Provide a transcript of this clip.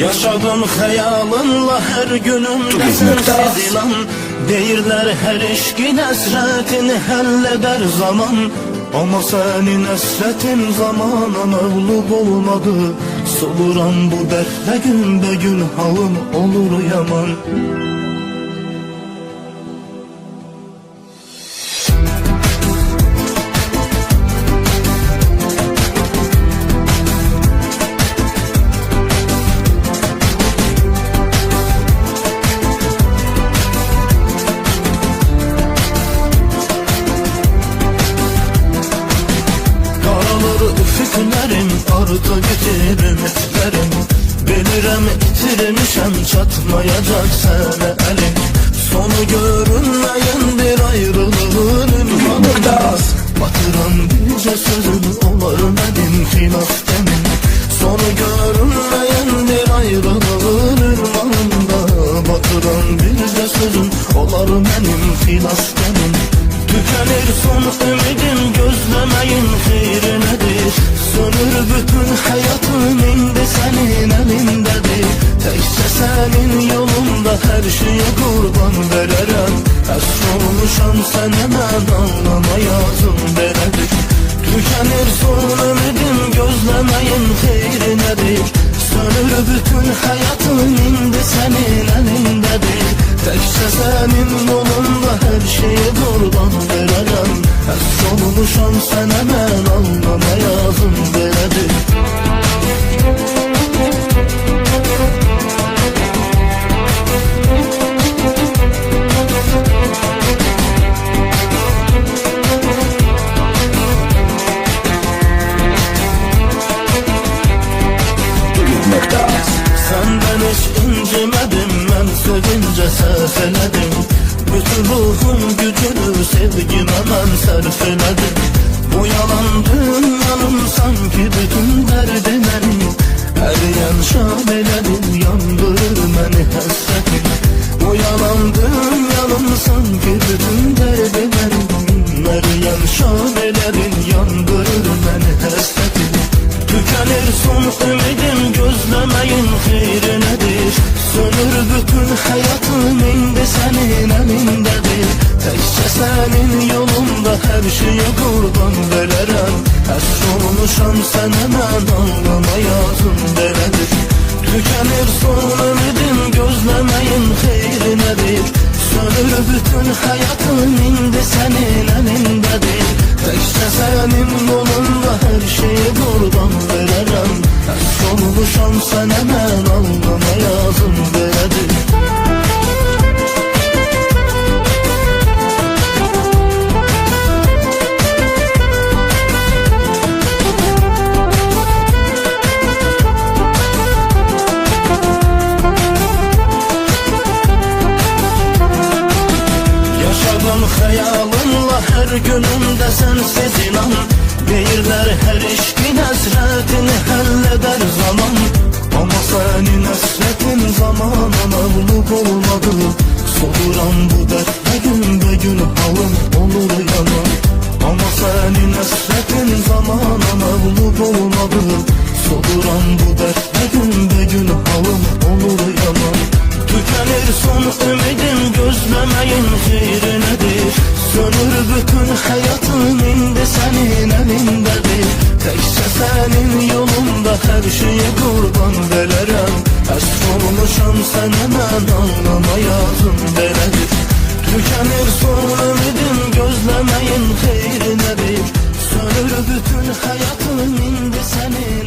Yaşadım xəyalınla hər günümdə sənsiz ilan. Deyirlər hər eşqin əsrətini həll edər zaman. Amma sənin əsrətin zamana məğlub olmadı. Soluram bu dərdlə günbəgün halım olur yaman. Üfüqlərim, ardı getir ümitlərim. Bilirəm itirmişəm, çatmayacaq sənə əlim. Sonu görünməyən bir ayrılığın ünvanında batıran bircə sözün olar mənim xilaf demin. Sonu görünməyən bir ayrılığın ünvanında batıran bircə sözün olar mənim xilaf demin. Tükenir son ümidim, gözlemeyin xeyri nedir? Sönür bütün hayatım, indi senin elindedir. Tekçe senin yolunda her şeye kurban vererem. Əsr olmuşam sənə mən anlama yazım belədir. Tükenir son ümidim, gözlemeyin xeyri nedir? Sönür bütün hayatım, indi senin elindedir. Tekçe senin yolunda her şeye kurban vererem. Əsr olmuşam sənə mən anlama yazım belədir. Səndən heç incimədim, mən sevincə səhv elədim. Bütün ruhum gücünü sevgimə mən sərf elədim. Bu yalan dünyanın sanki bütün dərdi mənim. Əriyən şam elədim, yandırır məni həsrətim. Bu yalan dünyanın sanki bütün dərdi mənim. Əriyən şam elədim, yandırır məni həsrətim. Tükenir son ümidim, gözlemeyin xeyri nedir? Sönür bütün hayatım, indi senin elindedir. Tekçe senin yolunda her şeye kurban vererem. Əsr olmuşam sənə mən anlama yazım belədir. Tükenir son ümidim, gözlemeyin xeyri nedir? Sönür bütün hayatım, indi senin elindedir. Tekçe senin yolunda her şeye kurban vererem. Əsr olmuşam sənə mən anlama yazım belədir. Yaşadım xəyalınla hər günümdə sənsiz inan. Deyirlər hər eşqin əsrətini həll edər zaman. Amma sənin əsrətin zamana məğlub olmadı. Soluram bu dərdlə günbəgün halım olur yaman. Amma sənin əsrətin zamana məğlub olmadı. Soluram bu dərdlə günbəgün halım olur yaman. Tükenir son ümidim, gözlemeyin xeyri nedir? Sönür bütün hayatım, indi senin elindedir. Tekçe senin yolunda her şeye kurban vererem. Əsr olmuşam sənə mən anlama yazım belədir. Tükenir son ümidim, gözlemeyin xeyri nedir? Sönür bütün hayatım, indi senin